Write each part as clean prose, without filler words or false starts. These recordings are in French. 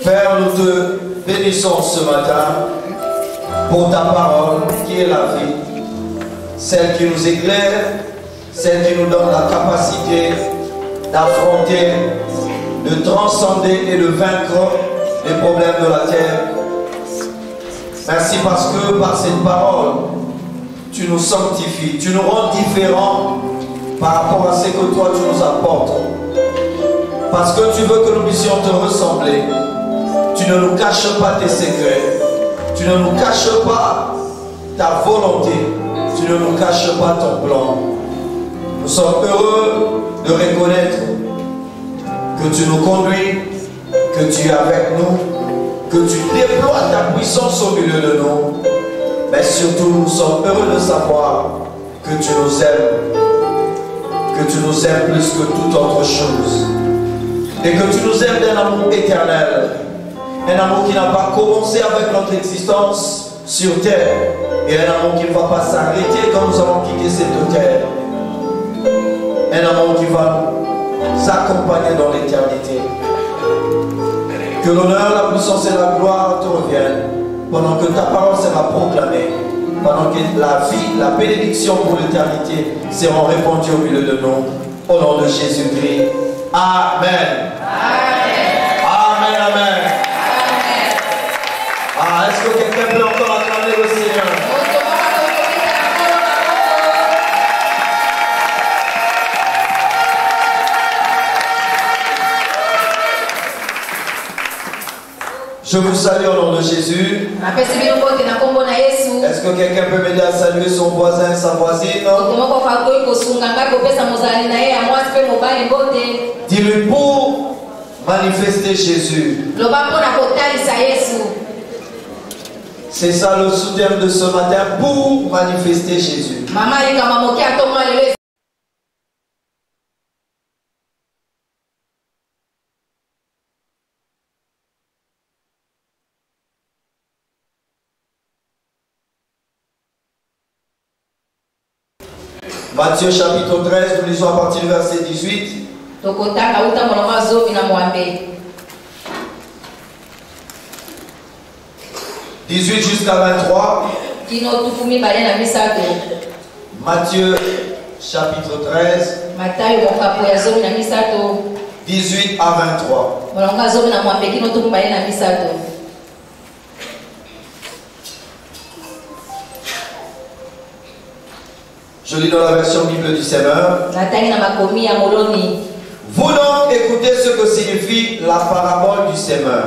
Père, nous te bénissons ce matin pour ta parole qui est la vie, celle qui nous éclaire, celle qui nous donne la capacité d'affronter, de transcender et de vaincre les problèmes de la terre. Merci parce que par cette parole, tu nous sanctifies, tu nous rends différents par rapport à ce que toi tu nous apportes. Parce que tu veux que nous puissions te ressembler. Tu ne nous caches pas tes secrets. Tu ne nous caches pas ta volonté. Tu ne nous caches pas ton plan. Nous sommes heureux de reconnaître que tu nous conduis, que tu es avec nous, que tu déploies ta puissance au milieu de nous. Mais surtout, nous sommes heureux de savoir que tu nous aimes. Que tu nous aimes plus que toute autre chose. Et que tu nous aimes d'un amour éternel. Un amour qui n'a pas commencé avec notre existence sur terre. Et un amour qui ne va pas s'arrêter quand nous allons quitter cette terre. Un amour qui va nous accompagner dans l'éternité. Que l'honneur, la puissance et la gloire te reviennent pendant que ta parole sera proclamée. Pendant que la vie, la bénédiction pour l'éternité seront répandues au milieu de nous. Au nom de Jésus-Christ. Amen. Amen. Amen. Amen. Ah, est-ce que quelqu'un peut encore acclamer le Seigneur? Je vous salue au nom de Jésus. Est-ce que quelqu'un peut m'aider à saluer son voisin, sa voisine? Dis-lui pour manifester Jésus. C'est ça le sous-terme de ce matin, pour manifester Jésus. Matthieu chapitre 13, nous lisons à partir du verset 18. 18 jusqu'à 23. Matthieu chapitre 13. 18 à 23. Je lis dans la version Bible du Seigneur. Vous donc écoutez ce que signifie la parabole du semeur.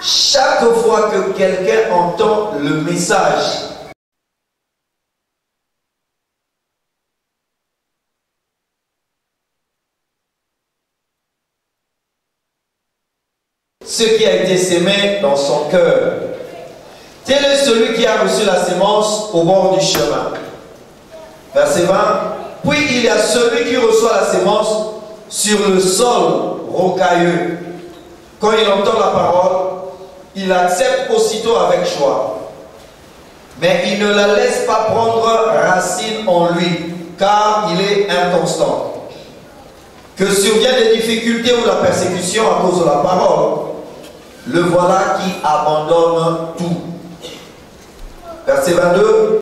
Chaque fois que quelqu'un entend le message ce qui a été sémé dans son cœur, tel est celui qui a reçu la sémence au bord du chemin. Verset 20. Puis il y a celui qui reçoit la sémence sur le sol rocailleux. Quand il entend la parole, il accepte aussitôt avec joie. Mais il ne la laisse pas prendre racine en lui, car il est inconstant. Que surviennent des difficultés ou la persécution à cause de la parole, le voilà qui abandonne tout. Verset 22.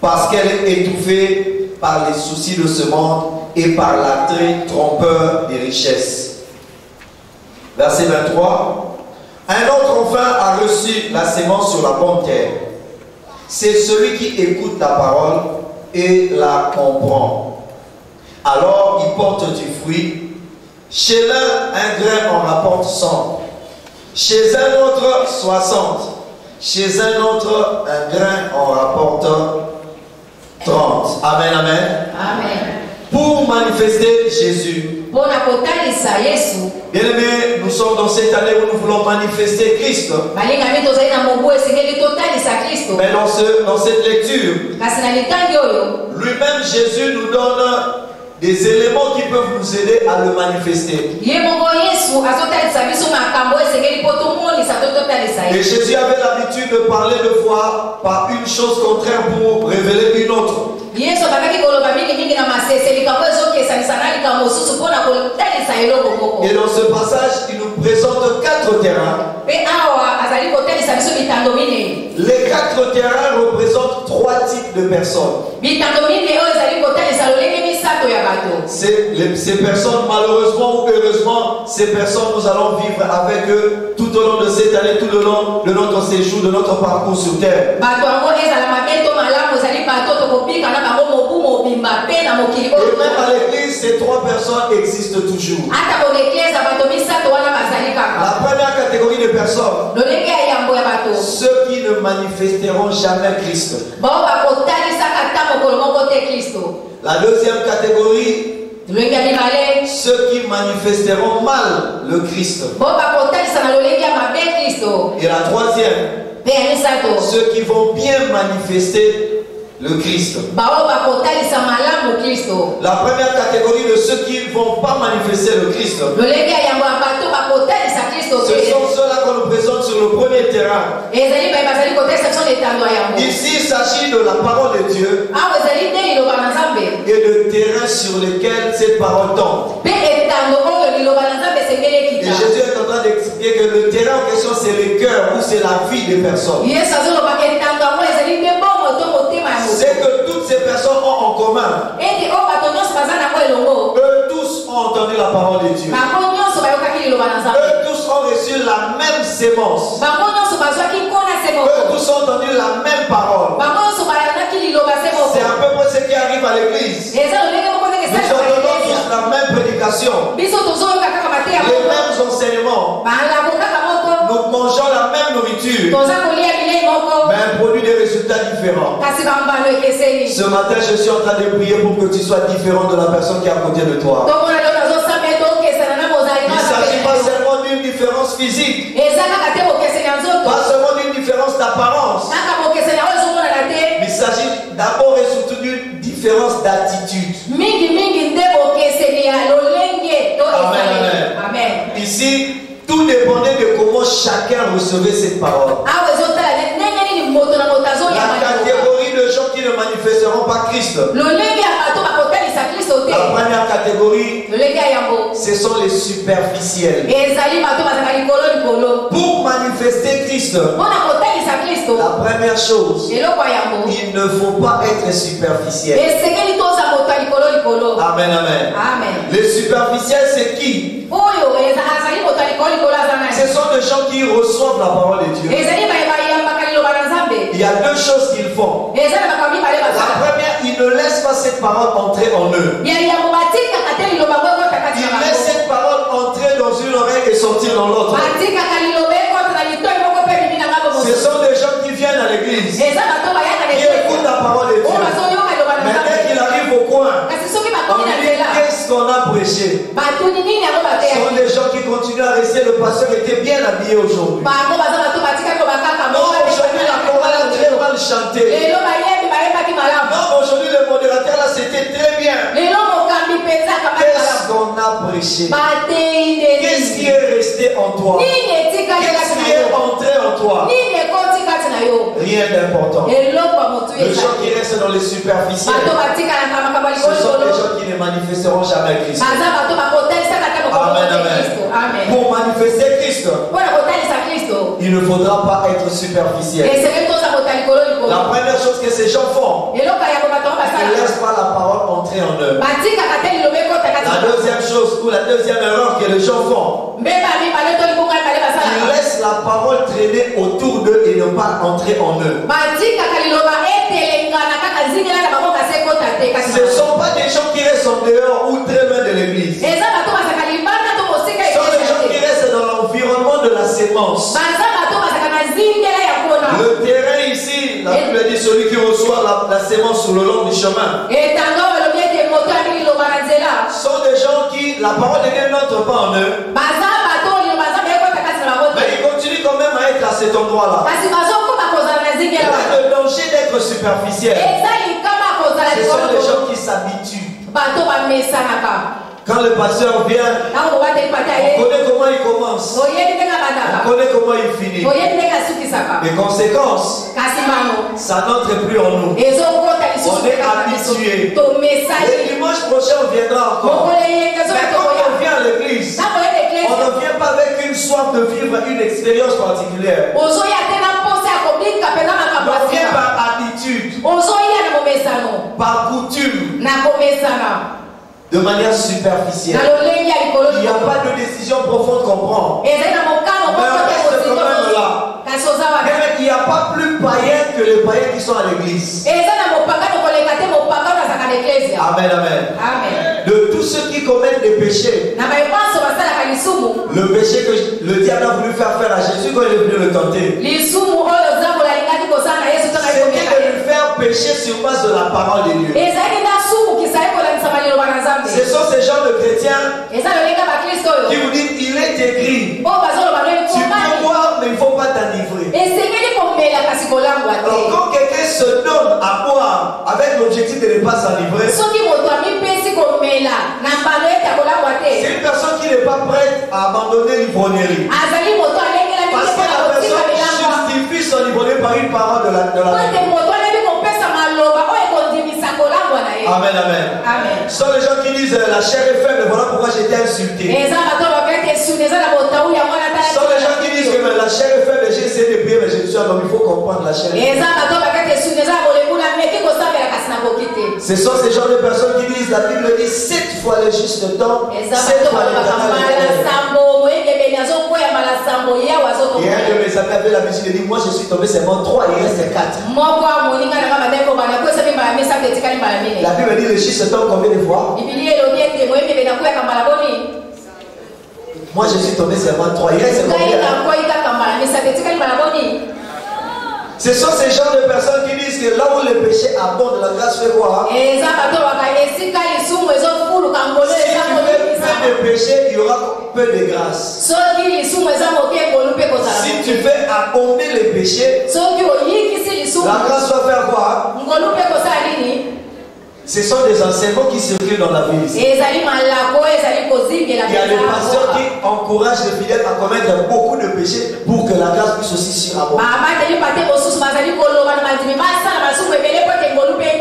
Parce qu'elle est étouffée par les soucis de ce monde et par l'attrait trompeur des richesses. Verset 23. Un autre enfin a reçu la sémence sur la bonne terre. C'est celui qui écoute la parole et la comprend. Alors il porte du fruit. Chez l'un, un grain en rapporte 100. Chez un autre, 60. Chez un autre, un grain en rapporte 30. Amen, amen. Amen. Pour manifester Jésus. Bien aimé, nous sommes dans cette année où nous voulons manifester Christ. Mais dans cette lecture, lui-même Jésus nous donne des éléments qui peuvent nous aider à le manifester. Et Jésus avait l'habitude de parler deux fois par une chose contraire pour révéler une autre. Et dans ce passage, il nous présente 4 terrains. Les 4 terrains représentent 3 types de personnes. Ces personnes, malheureusement ou heureusement, ces personnes, nous allons vivre avec eux tout au long de cette année, tout au long de notre séjour, de notre parcours sur terre. Et même à l'église, ces 3 personnes existent toujours. La première catégorie de personnes, ceux qui ne manifesteront jamais Christ. La deuxième catégorie, ceux qui manifesteront mal le Christ. Et la troisième, ceux qui vont bien manifester le Christ. La première catégorie de ceux qui ne vont pas manifester le Christ, ce sont ceux-là qu'on nous présente sur le premier terrain. Ici, il s'agit de la parole de Dieu et de terrain sur lesquels cette parole tombe. Et Jésus est en train d'expliquer que le terrain en question, c'est le cœur ou c'est la vie des personnes. C'est que toutes ces personnes ont en commun. Eux tous ont entendu la parole de Dieu. Eux tous ont reçu la même sémence. Eux tous ont entendu la même parole. C'est à peu près ce qui arrive à l'église. Nous entendons tous la même prédication, les mêmes enseignements. Nous mangeons la même nourriture, mais un produit des résultats différents. Ce matin, je suis en train de prier pour que tu sois différent de la personne qui est à côté de toi. Il ne s'agit pas seulement d'une différence physique, pas seulement d'une différence d'apparence, mais il s'agit d'abord et surtout d'une différence d'attitude. Amen. Ici, tout dépendait de comment chacun recevait cette parole. La catégorie de gens qui ne manifesteront pas Christ. La première catégorie, ce sont les superficiels. Pour manifester Christ, la première chose, il ne faut pas être superficiel. Amen, amen. Les superficiels, c'est qui? Ce sont des gens qui reçoivent la parole de Dieu. Il y a 2 choses qu'ils font. La première, ils ne laissent pas cette parole entrer en eux. Ils laissent cette parole entrer dans une oreille et sortir dans l'autre. Ce sont des gens qui viennent à l'église, qui écoutent la parole de Dieu. Mais dès qu'il arrive au coin, on dit qu'est-ce qu'on a prêché. Ce sont des gens qui continuent à rester. Le pasteur était bien habillé aujourd'hui. Non, aujourd'hui la chorale a très mal chanté. Non, aujourd'hui le modérateur là c'était très bien. Qu'est-ce qu'on a prêché? Qu'est-ce qui est resté en toi? Qu'est-ce qui est entré en toi? Rien d'important. Les gens qui restent dans les superficiels, ce sont les gens qui ne manifesteront jamais Christ. Amen, amen. Pour manifester Christ, il ne faudra pas être superficiel. La première chose que ces gens font, ils ne laissent pas la parole entrer en eux. La deuxième chose, ou la deuxième erreur que les gens font, ils laissent la parole traîner autour d'eux et ne pas entrer en eux. Ce ne sont pas des gens qui restent en dehors ou très loin de l'église. Ce sont des gens qui restent dans l'environnement de la sémence. Le terrain ici, la Bible dit celui qui reçoit la sémence sur le long du chemin. Ce sont des gens qui, la parole de Dieu n'entre pas en eux. Mais ils continuent quand même à être à cet endroit-là. Il y a le danger d'être superficiel. Ce sont les gens qui s'habituent. Quand le pasteur vient, on connaît comment il commence, on connaît comment il finit. Les conséquences, ça n'entre plus en nous. On est habitué. Le dimanche prochain, on viendra encore. Mais quand on vient à l'église, on ne vient pas avec une soif de vivre une expérience particulière. On vient par habitude, par coutume, de manière superficielle. Il n'y a pas de décision profonde qu'on prend. Mais on reste quand même là. Il n'y a pas plus païens que les païens qui sont à l'église. Amen, amen. De tous ceux qui commettent des péchés, le péché que le diable a voulu faire à Jésus quand il est venu le tenter, c'était de lui faire pécher sur base de la parole de Dieu. Ce sont ces gens de chrétiens qui vous disent il est écrit, tu peux boire mais il ne faut pas t'enivrer. Alors quand quelqu'un se donne à boire avec l'objectif de ne pas s'enivrer, c'est une personne qui n'est pas prête à abandonner l'ivrognerie. Parce que la personne justifie son ivrognerie par une parole de la Amen, amen. Ce sont les gens qui disent la chair est faible, voilà pourquoi j'étais insulté. Ce sont les gens qui disent que la chair est faible, j'ai essayé de prier, mais je suis un homme, il faut comprendre la chair. Ce sont ces gens de personnes qui disent, la Bible dit 7 fois le juste temps, 7 fois l'éternel. Et un de mes amis avait l'habitude de dire, moi je suis tombé seulement 3, il reste 4. La Bible dit le juste temps combien de fois? Moi je suis tombé seulement 3, il reste combien? Ce sont ces genres de personnes qui disent que là où le péché abonde, la grâce fait quoi? Si tu fais des péchés, il y aura peu de grâce. Si tu fais abonder les péchés, la grâce va faire quoi? Ce sont des enseignements qui circulent dans la ville. Il y a des pasteurs qui encouragent les fidèles à commettre beaucoup de péchés pour que la grâce puisse aussi surabonder.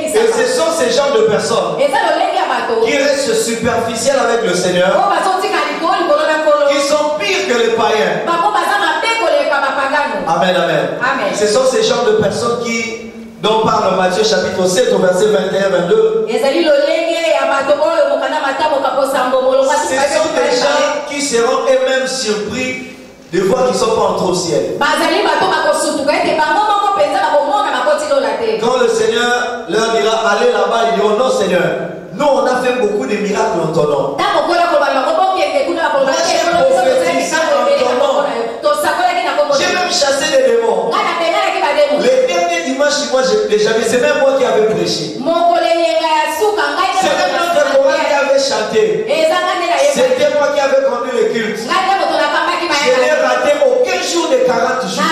Et ce sont ces genres de personnes qui restent superficielles avec le Seigneur, qui sont pires que les païens. Amen, amen. Ce sont ces genres de personnes dont parle Matthieu chapitre 7 au verset 21-22. Ce sont des gens qui seront eux-mêmes surpris de voir qu'ils ne sont pas entrés au ciel. Quand le Seigneur leur dira allez là-bas, ils diront non Seigneur, nous on a fait beaucoup de miracles en ton nom. J'ai même chassé des démons. Les derniers dimanches, c'est même moi qui avais prêché. C'est même notre chorale qui avait chanté. C'était moi qui avais conduit le culte. Je n'ai raté aucun jour de 40 jours.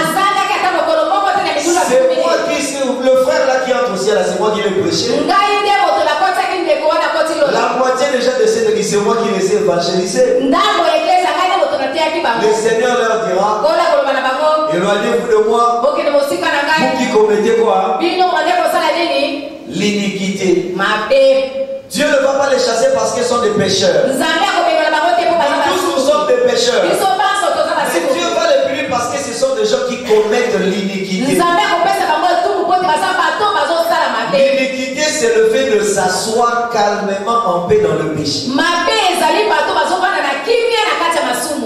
C'est moi le frère là qui entre au ciel, c'est moi qui l'ai prêché. La moitié déjà de ceux qui c'est moi qui les ai évangélisés. Le Seigneur leur dira éloignez-vous de moi, vous qui commettez quoi? L'iniquité. Dieu ne va pas les chasser parce qu'ils sont des pécheurs. Tous nous sommes des pécheurs. Mais Dieu va les punir parce que ce sont des gens qui commettent l'iniquité. L'iniquité, c'est le fait de s'asseoir calmement en paix dans le péché.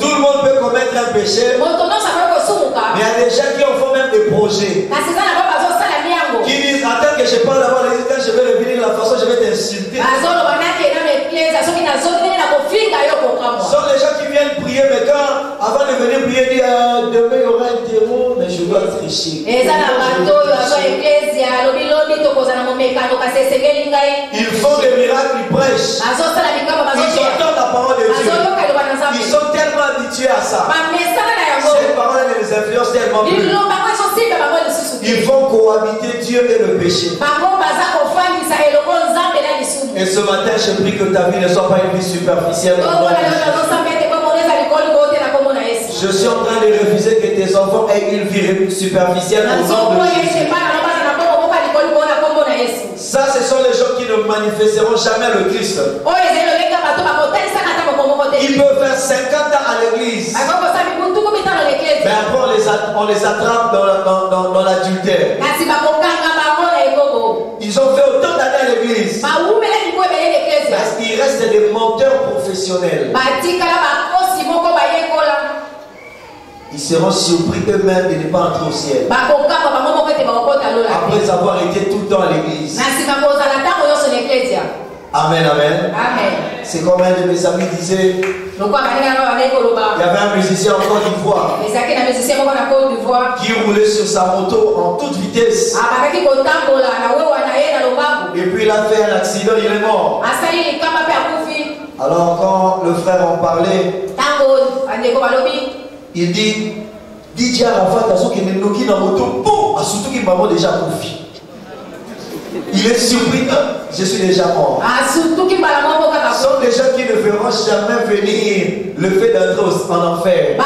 Tout le monde peut commettre un péché, mais il y a des gens qui en font même des projets. Qui disent, attends que je parle d'abord, quand je vais revenir de la façon, je vais t'insulter. Ce sont les gens qui viennent prier, mais quand, avant de venir prier, disent, demain il y aura un terreau, mais je dois tricher. Ils font des miracles, ils prêchent. Ils entendent la parole de Dieu. Ils sont tellement habitués à ça. Cette parole les influence tellement plus. Ils vont cohabiter Dieu et le péché. Et ce matin, je prie que ta vie ne soit pas une vie superficielle. Je suis en train de refuser que tes enfants aient une vie superficielle au nom de Jésus. Ça, ce sont les gens qui ne manifesteront jamais le Christ. Ils peuvent faire 50 ans à l'église. Mais après, on les attrape dans l'adultère. Ils ont fait autant d'années à l'église. Parce qu'ils restent des menteurs professionnels. Ils seront surpris eux-mêmes de ne pas entrer au ciel. Après avoir été tout le temps à l'église. Amen, amen. C'est comme un de mes amis disait. Il y avait un musicien en Côte d'Ivoire qui roulait sur sa moto en toute vitesse. Et puis il a fait un accident, il est mort. Alors quand le frère en parlait, il dit DJ Arafat a qui est noki dans moto, boum, surtout qu'il m'a déjà confié. Il est surpris, je suis déjà mort. Ce sont des gens qui ne verront jamais venir le fait d'entrer en enfer.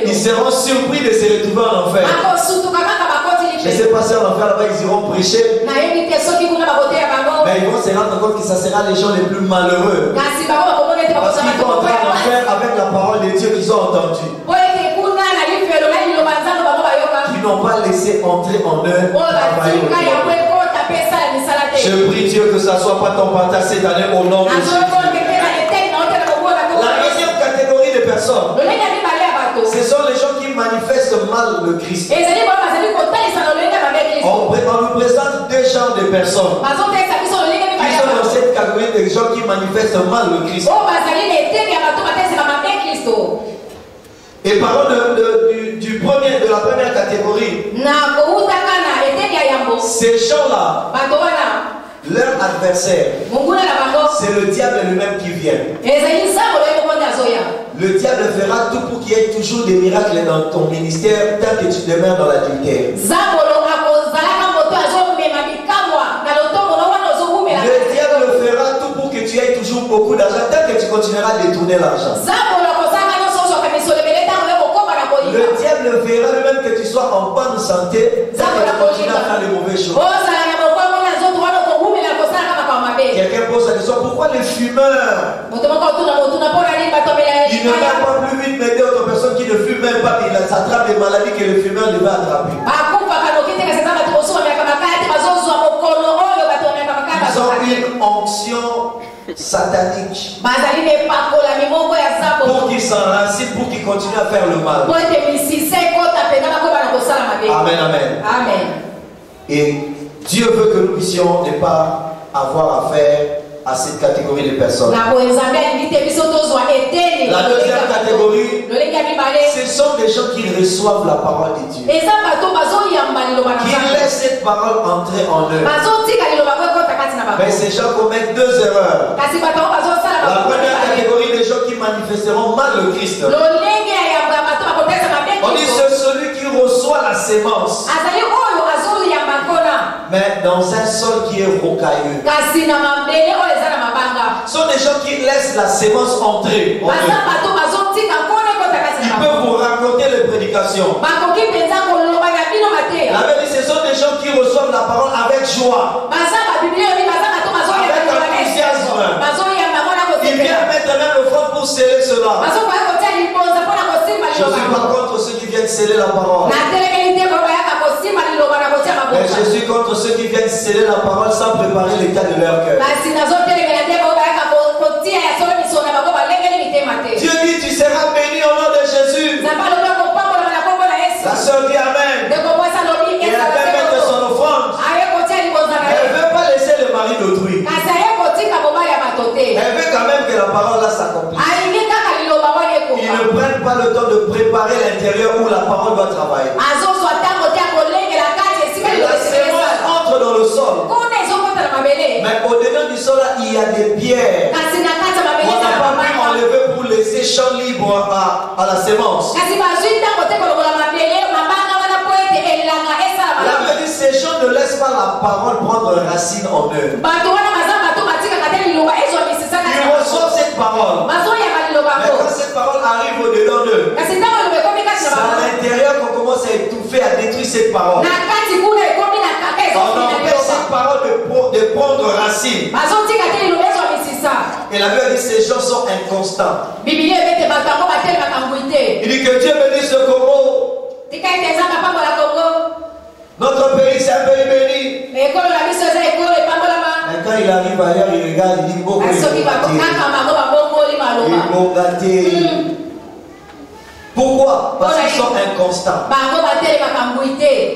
Ils seront surpris de se retrouver en enfer. Je ne sais pas si en enfer là-bas ils iront prêcher. Mais ils vont se rendre compte que ça sera les gens les plus malheureux. Parce qu'ils vont entrer en enfer avec la parole de Dieu qu'ils ont entendue. Qui n'ont pas laissé entrer en eux. Je prie Dieu que ça ne soit pas ton partage cette année au nom de Jésus. La deuxième catégorie de personnes, ce sont les gens qui manifestent mal le Christ. On nous présente deux genres de personnes. Qui sont dans cette catégorie de gens qui manifestent mal le Christ. Et parlons de la première catégorie. Ces gens-là, leur adversaire, c'est le diable lui-même qui vient. Le diable fera tout pour qu'il y ait toujours des miracles dans ton ministère tant que tu demeures dans l'adultère. Le diable fera tout pour que tu aies toujours beaucoup d'argent tant que tu continueras à détourner l'argent. Le diable verra même que tu sois en bonne santé tant que tu continues à faire les mauvaises choses. Quelqu'un pose la question, pourquoi les fumeurs ils ne meurent pas plus vite, mais d'autres personnes qui ne fument même pas, ils attrapent des maladies que les fumeurs devaient attraper. Ils ont une onction satanique pour qu'ils s'enracinent, pour qu'ils continuent à faire le mal. Amen, amen. Et Dieu veut que nous puissions ne pas avoir affaire à cette catégorie de personnes. La deuxième catégorie, ce sont des gens qui reçoivent la parole de Dieu, qui laissent cette parole entrer en eux. Mais ces gens commettent deux erreurs. La première catégorie des gens qui manifesteront mal le Christ, on dit c'est celui qui reçoit la sémence, mais dans un sol qui est rocailleux. Ce sont des gens qui laissent la sémence entrer en eux. Ils peuvent vous raconter les prédications. La Bible dit ce sont des gens qui reçoivent la parole avec joie, avec enthousiasme. Ils viennent mettre même l'offrande pour sceller cela. Je suis pas contre ceux qui viennent sceller la parole. Mais je suis contre ceux qui viennent sceller la parole sans préparer l'état de leur cœur. Dieu dit tu seras béni au nom de Jésus. La sœur dit amen. Et elle va mettre son offrande. Elle ne veut pas laisser le mari d'autrui. Elle veut quand même que la parole là s'accomplisse. Ils ne prennent pas le temps de préparer l'intérieur où la parole doit travailler. La sémence entre dans le sol. Mais au-dedans du sol, là, il y a des pierres. On n'a pas pu enlever pour laisser champ libre à la sémence. La Bible dit ces gens ne laissent pas la parole prendre racine en eux. Ils reçoivent cette parole. Mais quand cette parole arrive au-dedans d'eux, c'est à l'intérieur qu'on commence à étouffer, à détruire cette parole. On empêche cette parole de prendre racine. Et la Bible dit que ces gens sont inconstants. Il dit que Dieu bénisse le Congo. Notre pays, c'est un pays béni. Mais quand il arrive ailleurs, il regarde, il dit beaucoup. Ils vont gâter. Pourquoi? Parce qu'ils sont inconstants.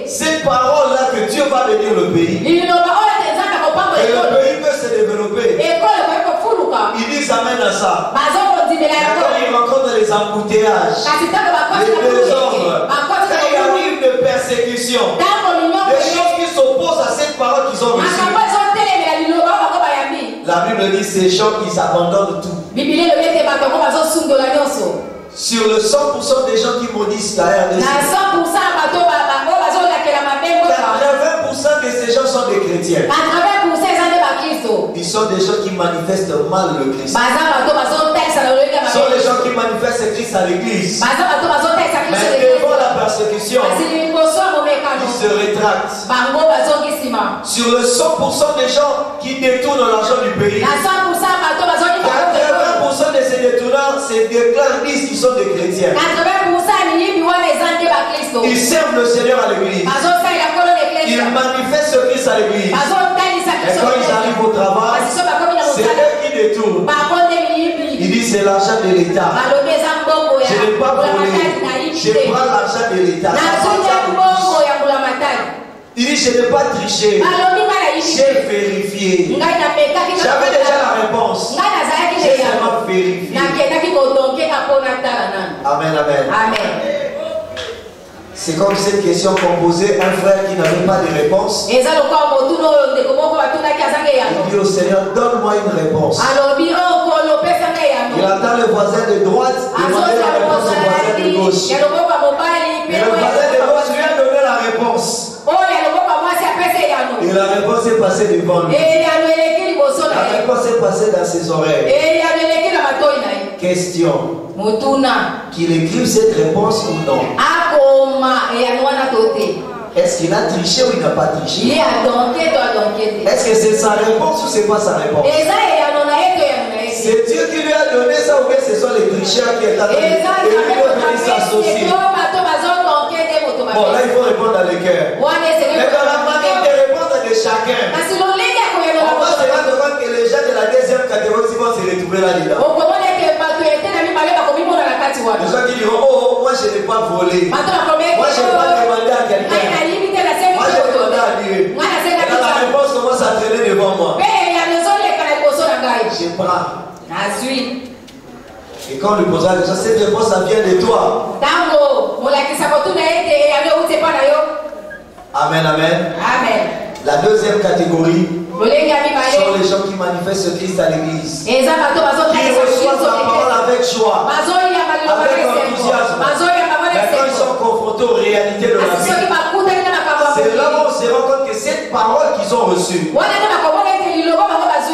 Cette parole-là que Dieu va bénir le pays. Et le pays peut se développer. Ils disent amen à ça. Quand ils rencontrent les embouteillages, les désordres, quand il arrive de persécution, des choses qui s'opposent à cette parole qu'ils ont reçue. La Bible dit ces gens qui abandonnent tout. Sur le 100% des gens qui maudissent la RDC, 80% de ces gens sont des chrétiens. Ils sont des gens qui manifestent mal le Christ. Ils sont des gens qui manifestent le Christ à l'église. Mais devant la persécution, ils se rétractent. Sur le 100% des gens qui détournent l'argent du pays, 80% de ces détourneurs se déclarent, disent qu'ils sont des chrétiens. Ils servent le Seigneur à l'église. Ils manifestent ce Christ à l'église. Et quand ils arrivent au travail, c'est eux qui détournent. Ils disent c'est l'argent de l'État. Je n'ai pas volé. Je prends l'argent de l'État. Il dit je n'ai pas triché. J'ai vérifié. J'avais déjà la réponse. J'ai seulement vérifié. Amen, amen. C'est comme cette question qu'on posait un frère qui n'avait pas de réponse. Il dit au Seigneur, donne-moi une réponse. Il attend le voisin de droite demander la réponse au voisin de gauche. Et le voisin de gauche lui a donné la réponse. Et la réponse est passée devant lui. La réponse est passée dans ses oreilles. Question. Qu'il écrive cette réponse ou non? Est-ce qu'il a triché ou il n'a pas triché? Est-ce que c'est sa réponse ou c'est pas sa réponse? C'est Dieu qui lui a donné ça ou bien ce sont les tricheurs qui est en train de venir s'associer? Bon, là il faut répondre à le cœur. Mais dans la manière de répondre de chacun, on va se rendre compte que les gens de la deuxième catégorie vont se retrouver là-dedans. Les gens qui diront, oh, moi je n'ai pas volé. Moi je n'ai pas demandé à quelqu'un. Moi j'ai demandé à Dieu. Et quand la réponse commence à traîner devant moi, je prends. Et quand on lui posera la question, cette réponse ça vient de toi. Amen, amen. La deuxième catégorie sont les gens qui manifestent Christ à l'église. Qui reçoivent la parole avec joie, avec enthousiasme. Mais quand ils sont confrontés aux réalités de la vie, c'est là où on se rend compte que cette parole qu'ils ont reçue,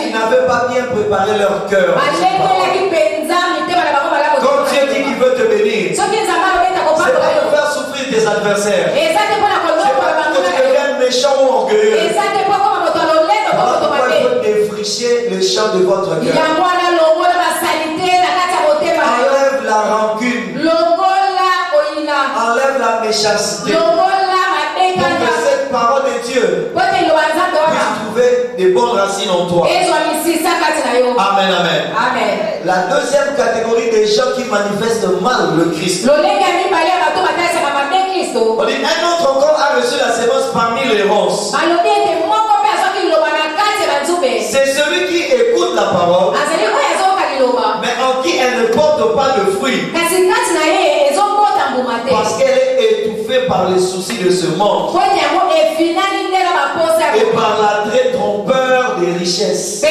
ils n'avaient pas bien préparé leur cœur. Quand Dieu dit qu'il veut te bénir, c'est pas pour faire souffrir tes adversaires. C'est pas pour que tu deviennes méchant ou orgueilleux. Voilà pourquoi il faut défricher le champ de votre cœur. Enlève la rancune. Enlève la méchanceté. Pour que cette parole de Dieu puisse trouver des bonnes racines en toi. Amen, amen. La deuxième catégorie des gens qui manifestent mal le Christ. On dit un autre encore a reçu la sémence parmi les ronces. C'est celui qui écoute la parole, mais en qui elle ne porte pas de fruits. Parce qu'elle est étouffée par les soucis de ce monde et par l'attrait trompeur des richesses.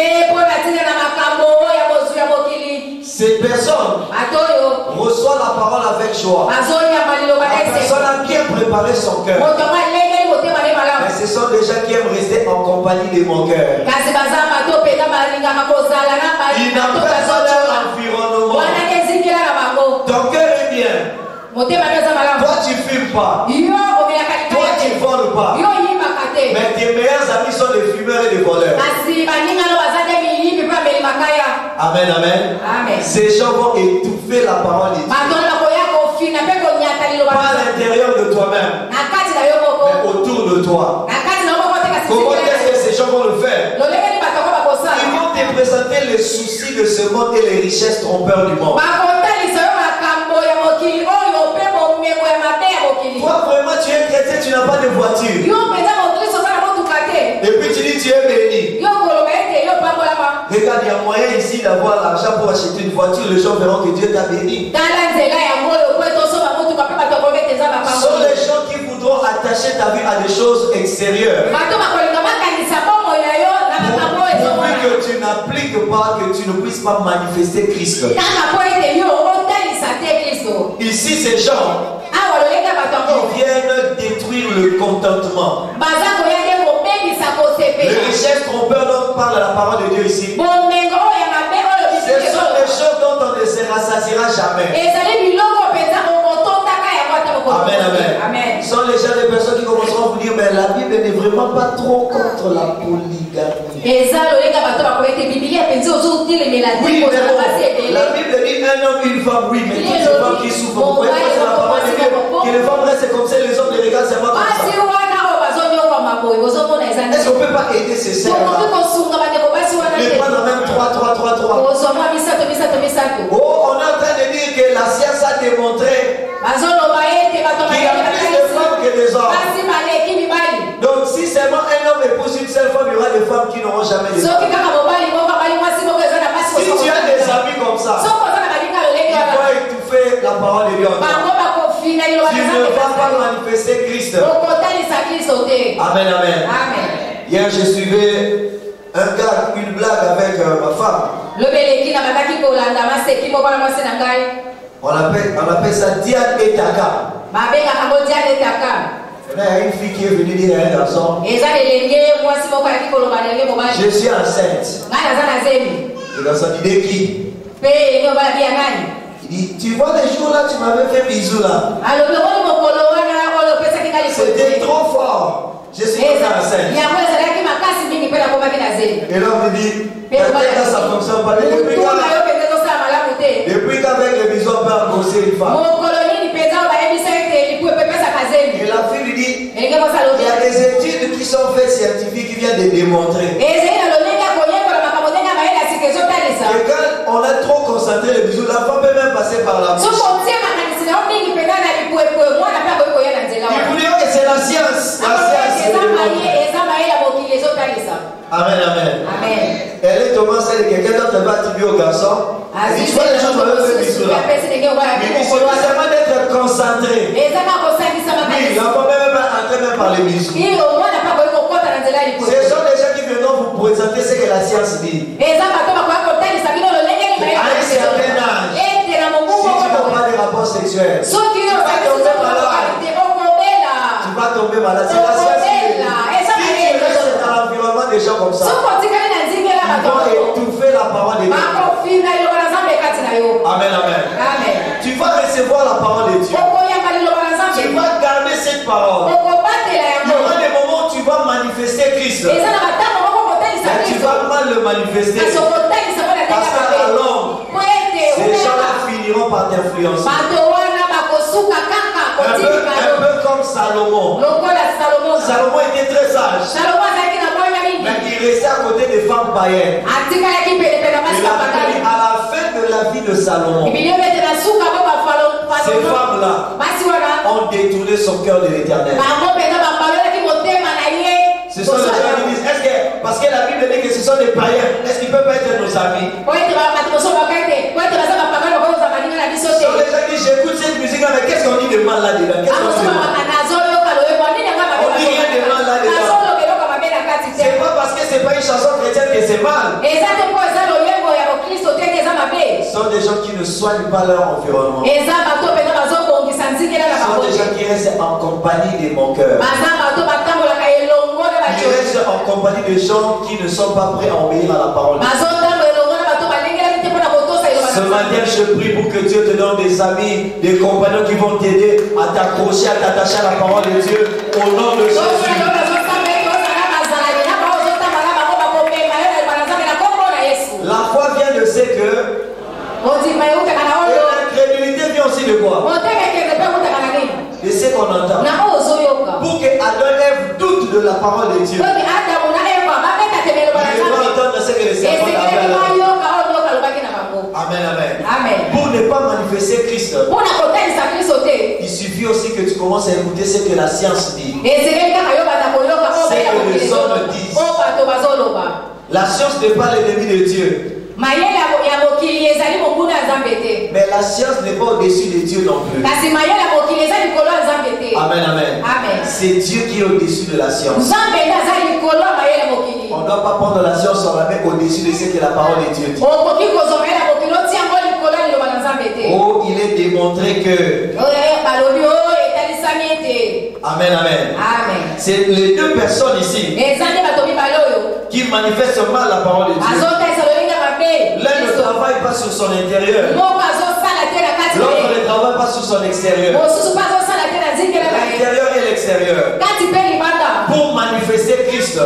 Cette personne reçoit la parole avec joie. La personne a bien préparé son cœur. Mais ce sont des gens qui aiment rester en compagnie de mon cœur. Il n'a pas son environnement. Ton cœur est bien. Toi tu fumes pas. Toi tu voles pas. Mais tes meilleurs amis sont des fumeurs et des voleurs. Amen, amen. Ces gens vont étouffer la parole de Dieu. Pas à l'intérieur de toi-même, mais autour de toi. Comment est-ce que ces gens vont le faire? Ils vont te présenter les soucis de ce monde et les richesses trompeurs du monde. Toi vraiment tu es chrétien, tu n'as pas de voiture. Et puis tu dis tu es béni. Regarde, il y a moyen ici d'avoir l'argent pour acheter une voiture. Les gens verront que Dieu t'a béni. Ce sont les gens qui voudront attacher ta vie à des choses extérieures. Pourvu que tu n'appliques pas, que tu ne puisses pas manifester Christ. Ici, ces gens, ils viennent détruire le contentement. Les richesses trompeurs dont parle la parole de Dieu ici, ce sont des choses dont on ne se rassasiera jamais. Amen, amen. Ce sont les gens, des personnes qui commenceront à vous dire, mais la Bible n'est vraiment pas trop contre la polygamie. Oui, mais la Bible dit un homme, une femme, oui, mais toutes ces femmes qui souffrent, vous voyez, c'est la parole de Dieu, que les femmes restent comme ça, les hommes les regardent seulement comme ça. Est-ce qu'on ne peut pas aider ces sœurs-là? Les prendre même 3. Oh, on est en train de dire que la science a démontré qu'il y a plus de femmes que des hommes. Donc si seulement un homme épouse une seule femme, il y aura des femmes qui n'auront jamais de femmes. Si tu as des amis comme ça, il faut étouffer la parole de Dieu en toi. Tu ne vas pas manifester Christ. Amen, amen. Hier, je suivais un gars, une blague avec ma femme. On appelle ça Diane et Taka. Il y a une fille qui est venue dire à un garçon, je suis enceinte. Le garçon dit, de qui? Il dit, tu vois les jours là, tu m'avais fait bisou là. C'était trop fort. Je suis enceinte. Et l'homme me dit, peut-être ça fonctionne pas. Depuis qu'avec les bisous, on peut embaucher une femme. Et la fille lui dit, il y a des études qui sont faites scientifiques qui viennent de démontrer que quand on a trop concentré les bisous, la femme peut même passer par la bouche. Il vous dit que c'est la science. La science est Amen, amen. Elle est Thomas, c'est quelqu'un d'autre va attribuer au garçon. Tu vois les gens doivent faire bisous là. Mais il suffit seulement d'être concentré. Oui, on peut même entrer même par les bisous. Ce sont les gens qui viendront vous présenter ce que la science dit. À un certain âge, si tu n'as pas de rapport sexuel, tu vas tomber malade. C'est la science qui dit. Si tu restes dans l'environnement des gens comme ça, ils vont étouffer la parole de Dieu. Amen, amen. Tu vas recevoir la parole de Dieu. Tu vas garder cette parole. Il y aura des moments où tu vas manifester Christ. Mais tu vas mal le manifester. Parce qu'à la longue, ces gens-là finiront par t'influencer. Un peu comme Salomon. Salomon était très sage. Mais il restait à côté des femmes païennes. Et à la fin de la vie de Salomon, ces femmes-là ont détourné son cœur de l'Éternel. Ce sont les gens qui disent, est-ce que, parce que la Bible dit que ce sont des païens, est-ce qu'ils peuvent pas être nos amis? Ce sont les gens qui disent, j'écoute cette musique, mais qu'est-ce qu'on dit de mal là-dedans? On dit rien de mal là-dedans. C'est pas parce que c'est pas une chanson chrétienne que c'est mal. Ce sont des gens qui ne soignent pas leur environnement. Ce sont des gens qui restent en compagnie de mon cœur. Qui restent en en compagnie de gens qui ne sont pas prêts à obéir à la parole de Dieu. Ce matin, je prie pour que Dieu te donne des amis, des compagnons qui vont t'aider à t'accrocher, à t'attacher à la parole de Dieu au nom de Jésus. La foi vient de ce que. Et l'incrédulité vient aussi de quoi? De ce qu'on entend. Pour que Adam Ève doute de la parole de Dieu. Il doit entendre ce que le serpent avait à leur dire. Amen, amen. Pour ne pas manifester Christ, il suffit aussi que tu commences à écouter ce que la science dit. Ce que les hommes disent. La science n'est pas l'ennemi de Dieu. Mais la science n'est pas au-dessus de Dieu non plus. Amen, amen. C'est Dieu qui est au-dessus de la science. On ne doit pas prendre la science sur la main au-dessus de ce que la parole de Dieu dit. Oh, il est démontré que. Amen, amen. C'est les deux personnes ici qui manifestent mal la parole de Dieu. L'un ne travaille pas sur son intérieur. L'autre ne travaille pas sur son extérieur. L'intérieur et l'extérieur. Pour manifester Christ,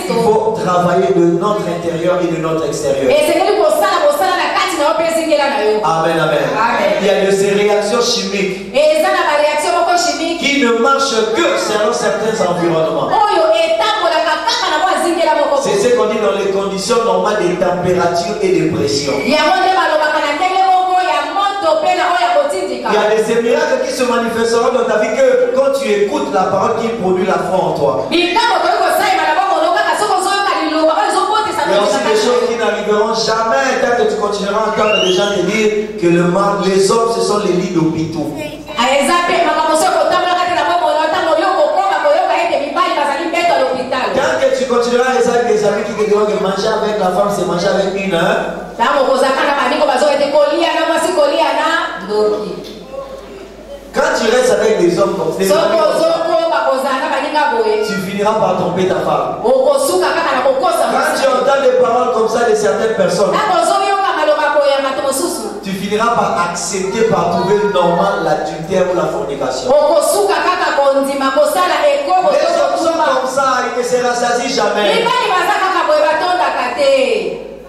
il faut travailler de notre intérieur et de notre extérieur. Amen, amen. Il y a de ces réactions chimiques qui ne marchent que selon certains environnements. C'est ce qu'on dit dans les conditions normales des températures et des pressions. Il y a des miracles qui se manifesteront dans ta vie que quand tu écoutes la parole qui produit la foi en toi. Il y a aussi des choses qui n'arriveront jamais tant que tu continueras à entendre des gens te dire que les hommes ce sont les lits d'hôpitaux. Tant que tu continueras à rester avec des amis qui te diront que manger avec la femme c'est manger avec une heure. Quand tu restes avec des hommes comme ça, tu finiras par tromper ta femme. Quand tu entends des paroles comme ça de certaines personnes, tu finiras par accepter, par trouver normal l'adultère ou la fornication. Les hommes sont comme ça, ils ne se rassasient jamais.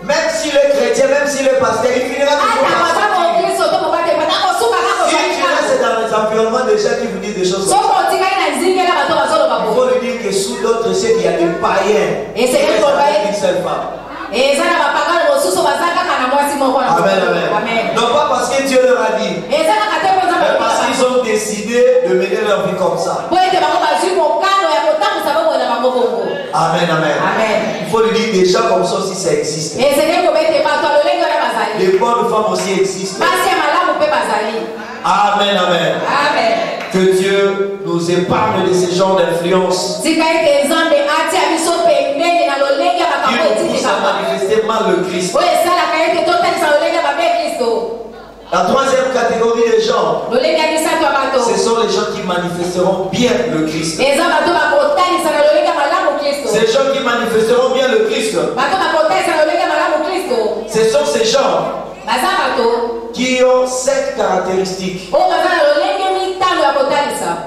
Même s'il est chrétien, même s'il est pasteur, il finira toujours par sortir. Si tu restes dans les environnements de gens qui vous disent des choses comme ça, il faut lui dire que sous d'autres cieux, il y a des païens qui restent avec une seule femme. Amen, amen. Non pas parce que Dieu leur a dit, mais parce qu'ils ont décidé de mener leur vie comme ça. Amen, amen. Il faut lui dire des gens comme ça aussi ça existe. Les bonnes femmes aussi existent. Amen, amen. Que Dieu nous épargne de ce genre d'influence qui nous pousse à manifester mal le Christ. La troisième catégorie de gens, ce sont les gens qui manifesteront bien le Christ. Ces gens qui manifesteront bien le Christ, ce sont ces gens qui ont cette caractéristique.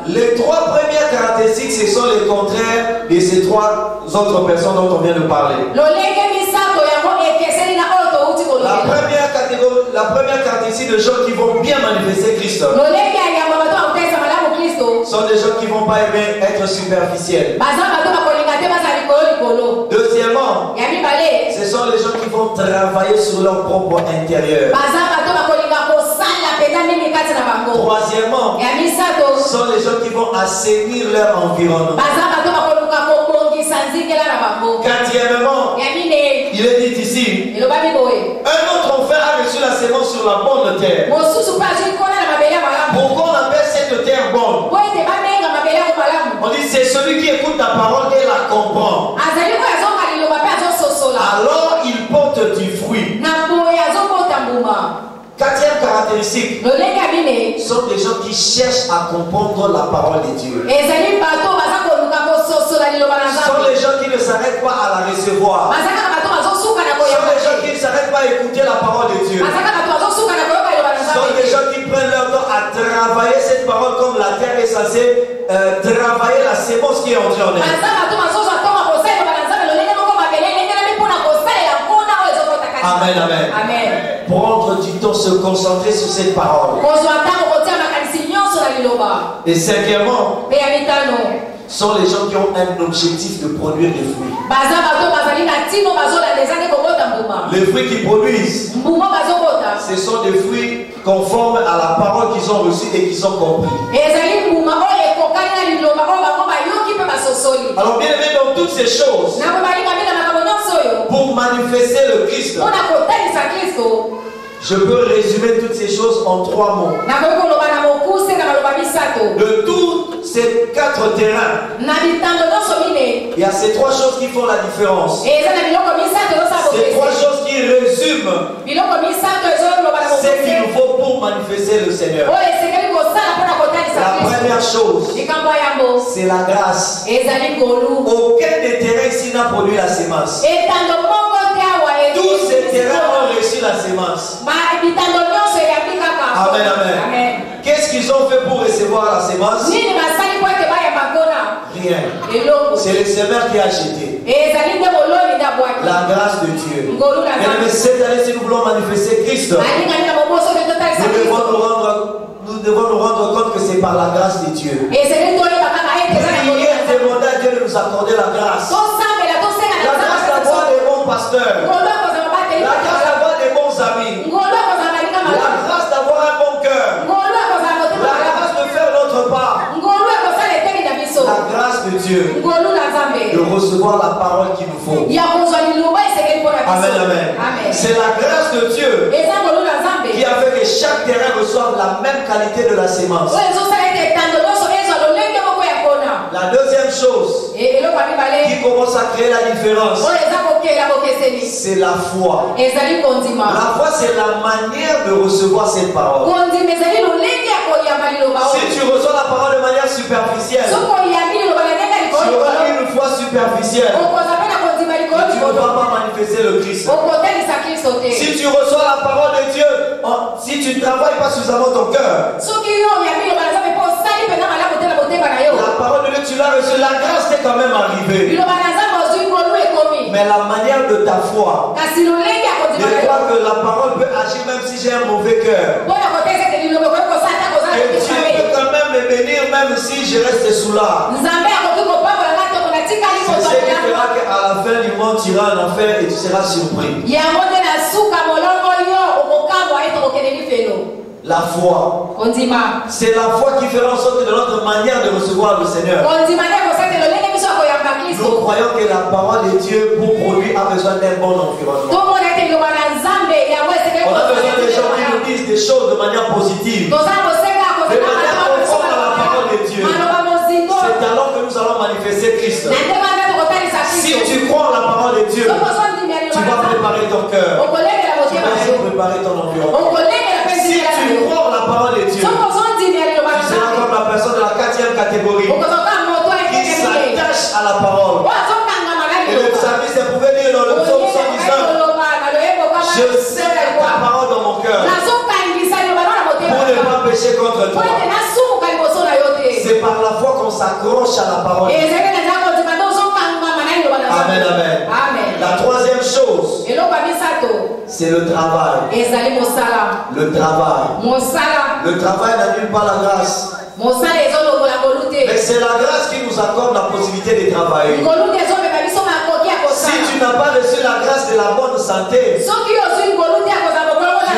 Les trois premières caractéristiques, ce sont les contraires de ces trois autres personnes dont on vient de parler. La première caractéristique de gens qui vont bien manifester Christ sont des gens qui ne vont pas aimer être superficiels. Deuxièmement, ce sont les gens qui vont travailler sur leur propre intérieur. Troisièmement, ce sont les gens qui vont assainir leur environnement. Quatrièmement, il est dit ici, un autre frère a reçu la sémence sur la bonne terre. Pourquoi on appelle cette terre bonne? On dit c'est celui qui écoute la parole et la comprend. Alors il porte du fruit. Quatrième caractéristique, sont des gens qui cherchent à comprendre la parole de Dieu. Ce sont les gens qui ne s'arrêtent pas à la recevoir. Ce sont des gens qui ne s'arrêtent pas à écouter la parole de Dieu. Ce sont des gens qui prennent leur temps à travailler cette parole comme la terre est censée travailler la sémence qui est entrée en elle. Amen, amen. Amen. Prendre du temps, se concentrer sur cette parole. Et cinquièmement, sont les gens qui ont un objectif de produire des fruits. Les fruits qu'ils produisent, ce sont des fruits conformes à la parole qu'ils ont reçue et qu'ils ont compris. Alors bien aimé, dans toutes ces choses, pour manifester le Christ, je peux résumer toutes ces choses en 3 mots. De tous ces 4 terrains, il y a ces 3 choses qui font la différence. Ces 3 choses qui résument ce qu'il nous faut pour manifester le Seigneur. La première chose, c'est la grâce. Aucun des terrains ici n'a produit la sémence. Tous ces terrains ont reçu la sémence. Amen, amen. Qu'est-ce qu'ils ont fait pour recevoir la sémence? Rien. C'est le semeur qui a acheté. La grâce de Dieu. Mais cette année, si nous voulons manifester Christ, nous devons nous rendre compte que c'est par la grâce de Dieu. Priez, demandez à Dieu de nous accorder la grâce. La grâce d'avoir des bons pasteurs. La grâce d'avoir des bons amis. La grâce d'avoir un bon cœur. La grâce de faire notre part. La grâce de Dieu de recevoir la parole qu'il nous faut. Amen, amen. C'est la grâce de Dieu qui a fait que chaque terrain reçoive la même qualité de la sémence. La deuxième chose qui commence à créer la différence, c'est la foi. La foi, c'est la manière de recevoir cette parole. Si tu reçois la parole de manière superficielle, tu auras une foi superficielle. Tu ne vas pas manifester le Christ. Si tu reçois la parole de Dieu, si tu ne travailles pas suffisamment ton cœur, la parole de Dieu, tu l'as reçue, la grâce t'est quand même arrivée. Mais la manière de ta foi, de croire que la parole peut agir même si j'ai un mauvais cœur. Et Dieu peut quand même me bénir même si je reste sous l'art. C'est ce qui fera qu'à la fin du monde, tu iras en enfer et tu seras surpris. La foi. C'est la foi qui fera en sorte de notre manière de recevoir le Seigneur. Nous croyons que la parole de Dieu pour produire a besoin d'un bon environnement. On a besoin des gens qui nous disent des choses de manière positive, de manière conforme à la parole de Dieu. C'est alors que nous allons manifester Christ. Si tu crois en la parole de Dieu, tu vas préparer ton cœur, tu vas aussi préparer ton environnement. Si tu crois en la parole de Dieu, tu seras comme la personne de la 4e catégorie qui s'attache à la parole. Et le psalmiste pouvait dire dans le psaume 119, je sais ta parole dans mon cœur pour ne pas pécher contre toi. C'est par la foi qu'on s'accroche à la parole. Amen, amen. La troisième chose, c'est le travail. Le travail. Le travail n'annule pas la grâce. Mais c'est la grâce qui nous accorde la possibilité de travailler. Si tu n'as pas reçu la grâce de la bonne santé, tu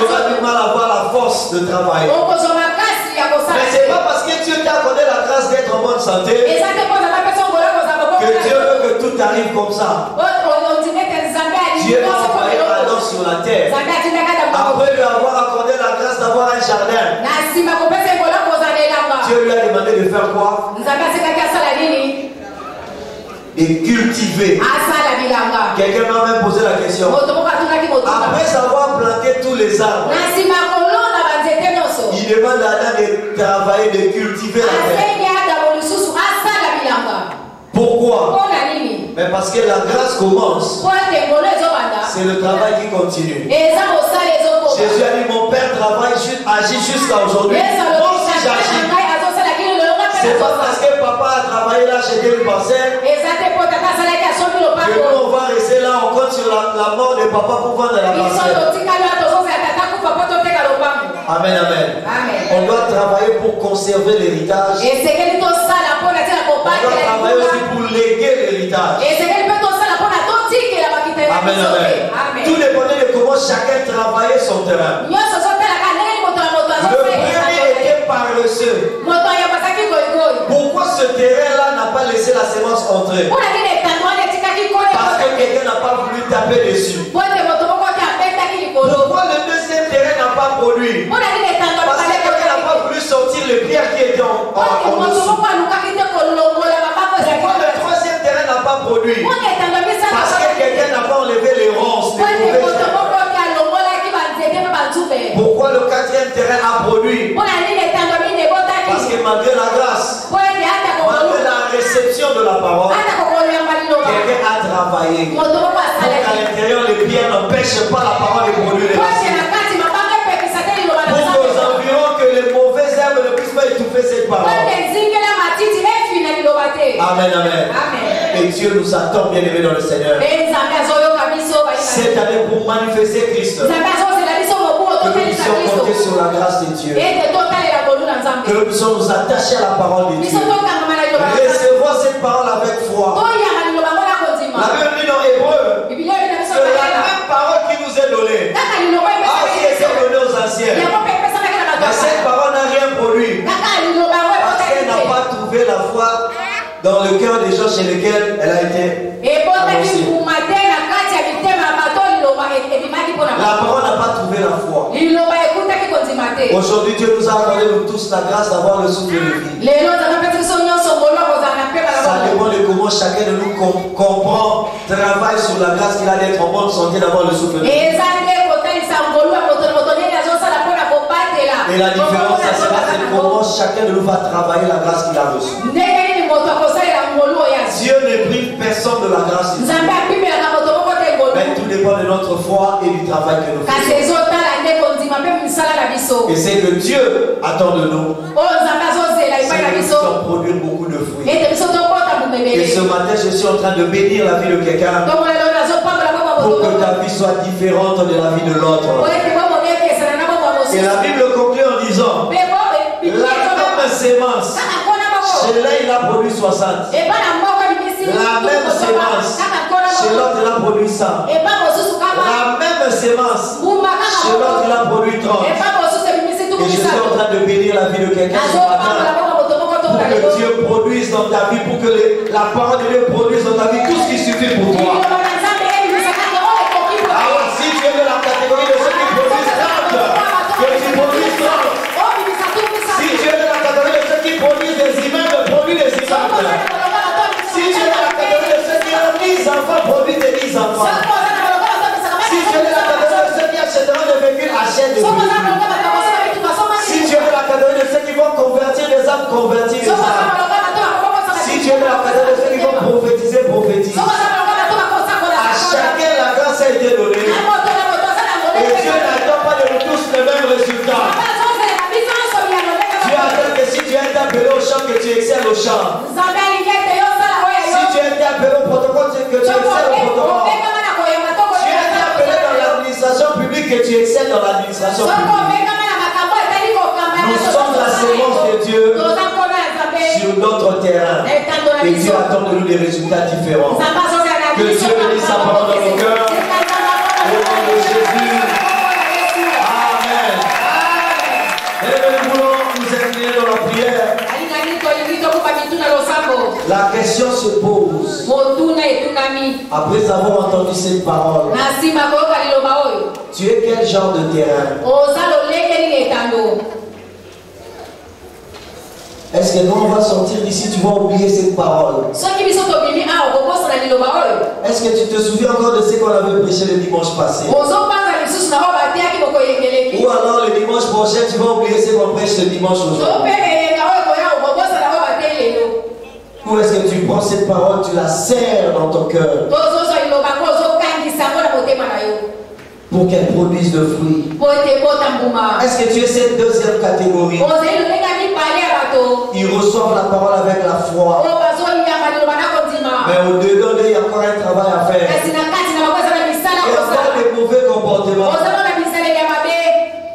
auras du mal à avoir la force de travailler. Mais ce n'est pas parce que Dieu t'a accordé la grâce d'être en bonne santé que Dieu veut que tout arrive comme ça. Dieu a envoyé Adam sur la terre. Après lui avoir accordé la grâce d'avoir un jardin, Dieu lui a demandé de faire quoi? De cultiver. Quelqu'un m'a même posé la question. Après avoir planté tous les arbres, il demande à Adam de travailler, de cultiver la terre. Pourquoi? Mais parce que la grâce commence, c'est le travail qui continue. Jésus a dit, mon Père travaille, agit jusqu'à aujourd'hui. Moi aussi j'agis. C'est pas parce que papa a travaillé là chez Dieu Parcelle que nous on va rester là, on compte sur la mort de papa pour vendre la parcelle. Amen, amen. On doit travailler pour conserver l'héritage. On doit travailler aussi pour léguer l'héritage. Amen, amen. Tout dépendait de comment chacun travaillait son terrain. Le premier était paresseux. Pourquoi ce terrain-là n'a pas laissé la semence entrer? Parce que quelqu'un n'a pas voulu taper dessus. Pourquoi le deuxième terrain n'a pas produit? Parce que quelqu'un n'a pas voulu sortir les pierres qui étaient en dessous. Pourquoi le troisième terrain n'a pas produit? Parce que quelqu'un n'a pas enlevé les ronces. Pourquoi le quatrième terrain a produit? Parce que malgré la grâce, malgré la réception de la parole, quelqu'un a travaillé. Donc à l'intérieur, les pierres n'empêchent pas la parole de produire les racines. Pour qu'aux environs, que les mauvaises herbes ne puissent pas étouffer cette parole. Amen, amen. Et Dieu nous attend, bien aimés dans le Seigneur, cette année pour manifester Christ. Que nous puissions compter sur la grâce de Dieu. Que nous puissions nous attacher à la parole de Dieu. Recevoir cette parole avec foi. La Bible dit dans Hébreu que la même parole qui nous est donnée a aussi été donnée aux anciens. Mais cette parole n'a rien produit. Parce qu'elle n'a pas trouvé la foi dans le cœur des gens chez lesquels elle a été annoncée. La parole n'a pas trouvé la foi. Aujourd'hui, Dieu nous a accordé nous tous la grâce d'avoir le souffle de vie. Ça dépend de comment chacun de nous comprend, travaille sur la grâce qu'il a d'être en bonne santé, d'avoir le souffle de vie. Et la différence, ça sera de comment chacun de nous va travailler la grâce qu'il a reçue. Dieu ne prive personne de la grâce de Dieu. Mais tout dépend de notre foi et du travail que nous faisons. Et c'est que Dieu attend de nous. C'est que nous puissions produire beaucoup de fruits. Et ce matin, je suis en train de bénir la vie de quelqu'un pour que ta vie soit différente de la vie de l'autre. Et la Bible conclut en disant, la même sémence, chez l'un il a produit 60. La même sémence, chez l'autre il a produit 100. La même sémence, chez l'autre il a produit 30. Et je suis en train de bénir la vie de quelqu'un ce matin pour que Dieu produise dans ta vie, pour que la parole de Dieu produise dans ta vie tout ce qui suffit pour toi. Alors si tu es de la catégorie de ceux qui produisent 30, que tu produises 30. Si tu es de la catégorie de ceux qui produisent des immeubles, produis des immeubles. Si tu es de la catégorie de ceux qui ont 10 enfants, produis des 10 enfants. Si tu es de la catégorie de ceux qui achèteront des véhicules, achète des véhicules. Si tu es de la catégorie de ceux qui vont convertir les âmes, convertir les âmes. Si tu es de la catégorie de ceux qui vont prophétiser, prophétise. À chacun la grâce a été donnée. Et Dieu n'attend pas de nous tous le même résultat. Dieu attend que si tu es appelé au chant, que tu excelles au chant. Si tu es appelé au protocole, que tu excelles au protocole. Si tu es appelé dans l'administration publique, que tu excelles dans l'administration publique. Nous sommes la sémence de Dieu sur notre terrain. Et Dieu attend de nous des résultats différents. Que Dieu bénisse sa parole dans nos cœurs. Au nom de Jésus. Amen. Et nous voulons nous incliner dans la prière. La question se pose. Après avoir entendu cette parole, tu es quel genre de terrain? Est-ce que quand on va sortir d'ici, tu vas oublier cette parole? Est-ce que tu te souviens encore de ce qu'on avait prêché le dimanche passé? Ou alors le dimanche prochain, tu vas oublier ce qu'on prêche le dimanche aujourd'hui? Ou est-ce que tu prends cette parole, tu la serres dans ton cœur pour qu'elle produise le fruit? Est-ce que tu es cette deuxième catégorie? Ils reçoivent la parole avec la foi. Mais au-dedans d'eux, il y a encore un travail à faire. Il y a encore des mauvais comportements.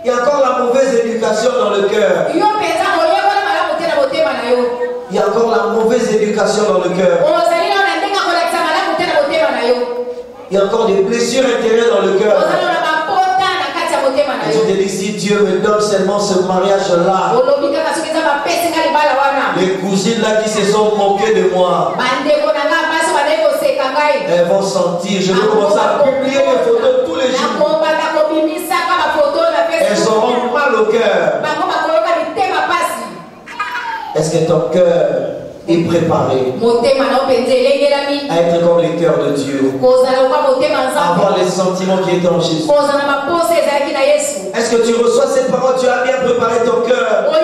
Il y a encore la mauvaise éducation dans le cœur. Il y a encore la mauvaise éducation dans le cœur. Il y a encore des blessures intérieures dans le cœur. Et tu te dis, si Dieu me donne seulement ce mariage-là, les cousines là qui se sont moquées de moi, elles vont sentir, je vais commencer à publier les photos tous les jours. Elles auront mal au cœur. Est-ce que ton cœur est préparé à être comme les cœurs de Dieu, avoir les sentiments qui étaient en Jésus? Est-ce que tu reçois cette parole? Tu as bien préparé ton cœur, mais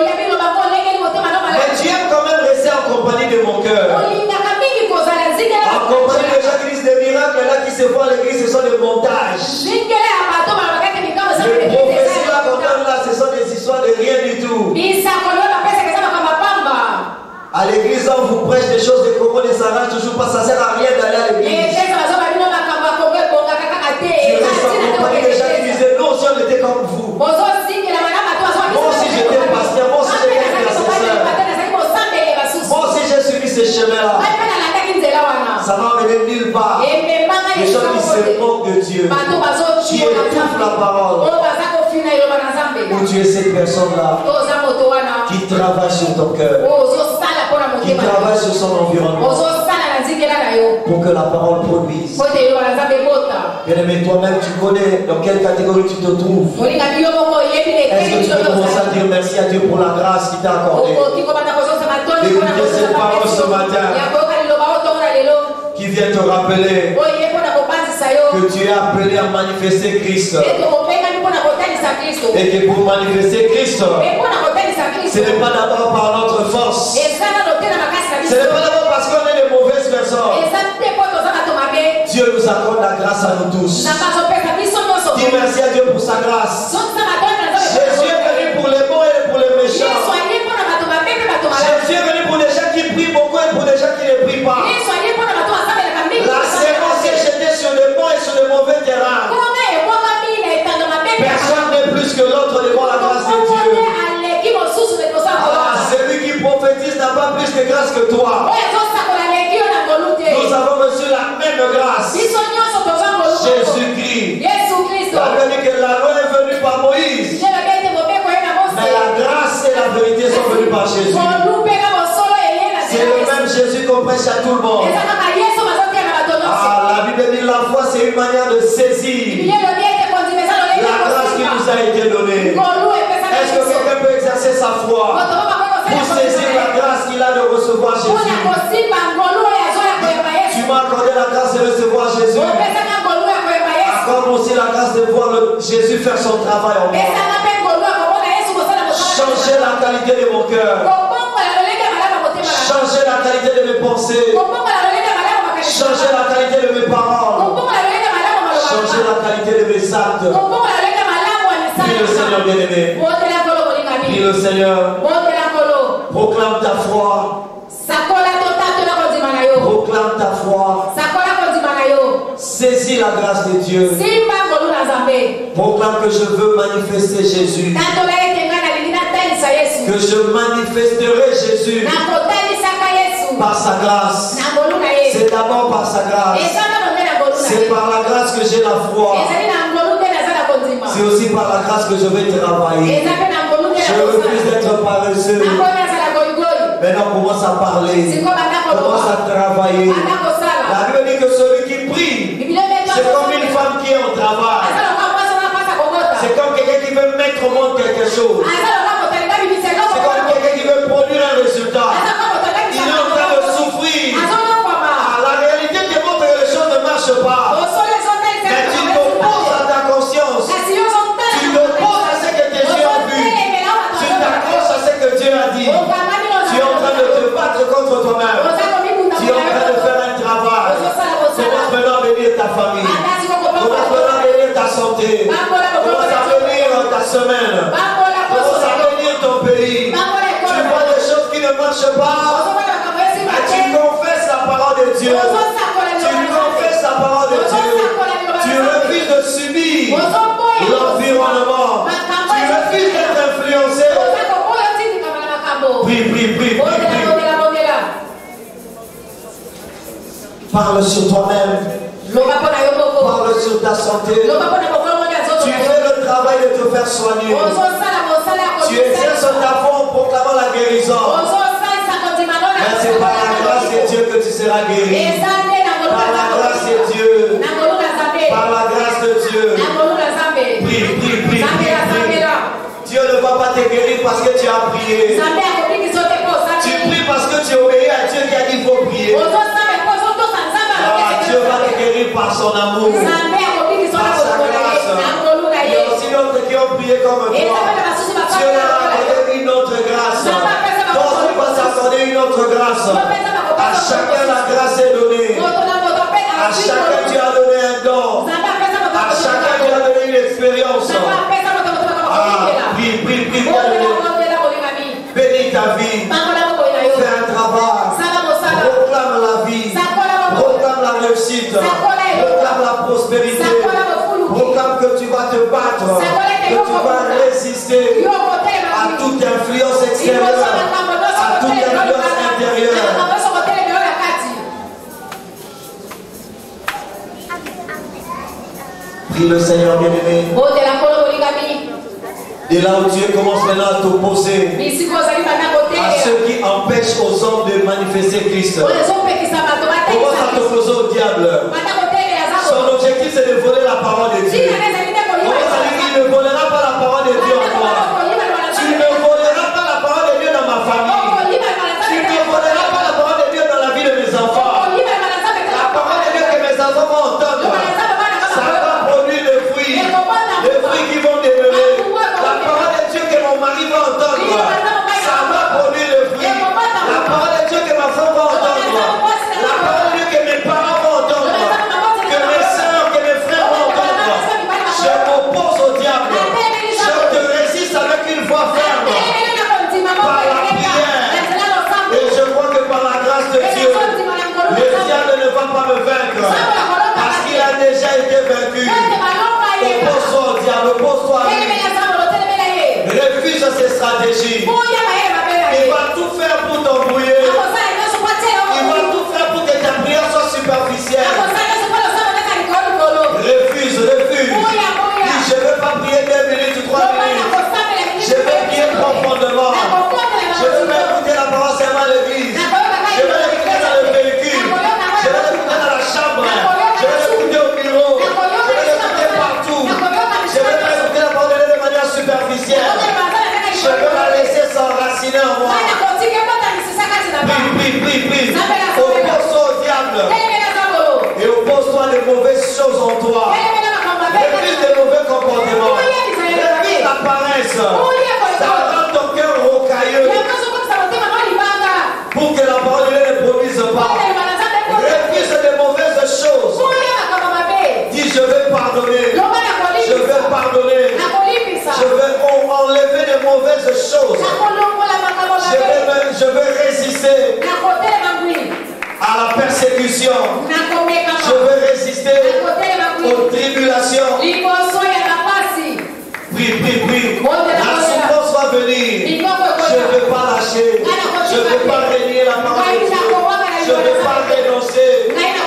tu aimes quand même rester en compagnie de mon cœur, en compagnie des gens qui disent des miracles là qui se voient à l'église, ce sont des montages. Les prophéties là qu'on donne là, ce sont des histoires de rien du tout. À l'église, on vous prêche des choses de Congo, de Sarah, toujours pas, ça sert à rien d'aller à l'église. Tu restes en compagnie des gens qui disaient non, si on était comme vous. Moi aussi j'étais pasteur, moi aussi j'étais intercesseur. Moi aussi j'ai suivi ce chemin-là. Ça m'a amené nulle part. Les gens qui se moquent de Dieu, qui étouffent la parole. Ou tu es cette personne-là qui travaille sur ton cœur, qui travaille sur son environnement pour que la parole produise. Bien-aimé, toi-même tu connais dans quelle catégorie tu te trouves. Est-ce que tu peux commencer à dire merci à Dieu pour la grâce qu'il t'a accordée d'écouter cette parole ce matin qui vient te rappeler que tu es appelé à manifester Christ et que pour manifester Christ, ce n'est pas d'abord par notre force, ce n'est pas d'abord parce qu'on est de mauvaises personnes. Dieu nous accorde la grâce à nous tous. Dis merci à Dieu pour sa grâce. Jésus est venu pour les bons et pour les méchants. Jésus est venu pour les gens qui prient beaucoup et pour les gens qui ne prient pas. La sémence est jetée sur les bons et sur les mauvais terrains. Personne n'est plus que l'autre devant la grâce de Dieu. Celui qui prophétise n'a pas plus de grâce que toi. Nous avons reçu la même grâce. Jésus-Christ. La Bible dit que la loi est venue par Moïse, mais la grâce et la vérité sont venues par Jésus. C'est le même Jésus qu'on prêche à tout le monde. La Bible dit que la foi c'est une manière de saisir la grâce qui nous a été donnée. Est-ce que quelqu'un peut exercer sa foi pour saisir la grâce qu'il a de recevoir Jésus? Tu m'as accordé la grâce de recevoir Jésus. Accorde aussi la grâce de voir Jésus faire son travail en moi. Changer la qualité de mon cœur. Changer la qualité de mes pensées. Changer la qualité de mes paroles. Changer la qualité de mes actes. Prie le Seigneur bien-aimé. Prie le Seigneur. Proclame ta foi. Proclame ta foi. Saisis la grâce de Dieu. Proclame que je veux manifester Jésus. Que je manifesterai Jésus par sa grâce. C'est d'abord par sa grâce. C'est par la grâce que j'ai la foi. C'est aussi par la grâce que je vais travailler. Je refuse d'être paresseux. Maintenant commence à parler. Commence à travailler. La Bible dit que celui qui prie, c'est comme une femme qui est au travail. C'est comme quelqu'un qui veut mettre au monde quelque chose. C'est comme quelqu'un qui veut produire un résultat. Il est en train de souffrir. La réalité démontre que les choses ne marchent pas. Mais tu t'opposes à ta conscience. Tu t'opposes à ce que tes yeux ont vu. Tu t'accroches à ce que Dieu a dit. Tu es en train de te battre contre toi-même. santé. Commence à bénir ta semaine. Commence à bénir ton pays. Tu vois des choses qui ne marchent pas. Tu confesses la parole de Dieu. Tu confesses la parole de Dieu. Tu refuses de subir l'environnement. Tu refuses d'être influencé. Prie, prie, prie, prie, prie. Parle sur toi-même. Parle sur ta santé. Tu fais le travail de te faire soigner. Tu exerces ta foi en proclamant la guérison. Mais c'est par la grâce de Dieu que tu seras guéri. Par la grâce de Dieu. Par la grâce de Dieu. Prie, prie, prie, prie, prie. Dieu ne va pas te guérir parce que tu as prié. Tu pries parce que tu obéis à Dieu qui a dit qu'il faut prier. Dieu va te guérir par son amour, par sa grâce. Il y a aussi d'autres qui ont prié comme toi. Dieu leur a accordé une autre grâce. Toi, tu vas t'accorder une autre grâce. À chacun, la grâce est donnée. À chacun, tu as donné un don. À chacun, tu as donné une expérience. Prie, prie, prie. Bénis ta vie. Fais un travail. Proclame la vie. Proclame la réussite. Proclame la prospérité. Proclame que tu vas te battre. Que tu vas résister à toute influence extérieure. À toute influence intérieure. Prie le Seigneur bien-aimé. Et là où Dieu commence maintenant à t'opposer à ceux qui empêchent aux hommes de manifester Christ. Commence à t'opposer au diable. Son objectif c'est de voler la parole de Dieu. Commence à dire qu'il ne volera pas la parole de Dieu en toi. Tu ne voleras pas la parole de Dieu dans ma famille. Tu ne voleras pas la parole de Dieu dans la vie de mes enfants. La parole de Dieu que mes enfants vont entendre, ça va produire des fruits qui vont demeurer. La parole de Dieu que mon mari va entendre, ça va produire des fruits. La parole de Dieu que ma femme va entendre, la parole de Dieu que mes parents vont entendre, que mes soeurs, que mes frères vont entendre. Je m'oppose au diable. Je te résiste avec une voix ferme. Par la prière. Et je crois que par la grâce de Dieu, le diable ne va pas me vaincre. Parce qu'il a déjà été vaincu. Oppose-toi au diable, oppose-toi à lui. Refuse ses stratégies. Il va tout faire pour t'embrouiller. Il va tout faire pour que ta prière soit superficielle. Refuse, refuse. Dis, je ne veux pas prier 2 minutes ou 3 minutes. Je veux prier profondément. Je veux m'écouter la parole seulement à l'église. Je veux l'écouter dans le véhicule. Je veux l'écouter dans la chambre. Je veux l'écouter au bureau. Je veux l'écouter partout. Je veux m'écouter la parole de Dieu de manière superficielle. Je veux la laisser s'enraciner en moi. Prie, prie, prie, prie. Oppose-toi au diable. Et oppose-toi à de mauvaises choses en toi. Refuse de mauvais comportements. Refuse la paresse. Ça rend ton cœur rocailleux. Pour que la parole de Dieu ne produise pas. Refuse de mauvaises choses. Dis, je vais pardonner. Je vais pardonner. Je vais enlever de mauvaises choses. Je vais résister à la persécution. Je vais résister aux tribulations. Prie, prie, prie. La souffrance va venir. Je ne veux pas lâcher. Je ne veux pas renier la parole de Dieu. Je ne veux pas renoncer.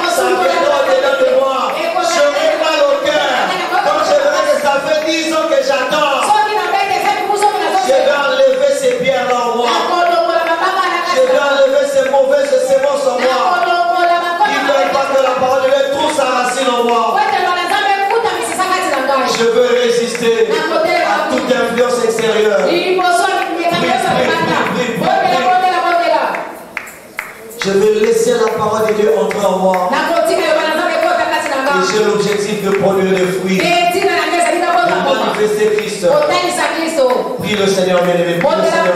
Ça viendra au-dedans de moi. J'aurai mal au cœur. Quand je verrai que ça fait 10 ans que j'attends. Je vais enlever ces pierres-là en moi. Je vais enlever ces mauvaises sémences en moi. Qui ne veulent pas que la parole de Dieu trouve sa racine en moi. Je veux résister à toute influence extérieure. Je vais laisser la parole de Dieu entrer en moi. Et j'ai l'objectif de produire des fruits. De manifester Christ. Prie le Seigneur bien-aimé. Prie le Seigneur.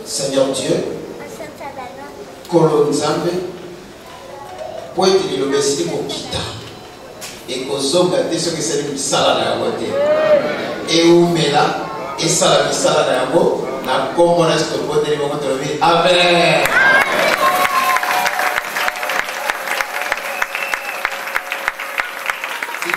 Seigneur Dieu, Kolonzambe, pour être le Messie pour quitter. Et qu'aux hommes, ce que c'est une salade à côté. Et où mais là, et salade à côté, la commune est pour te dire, Amen. Si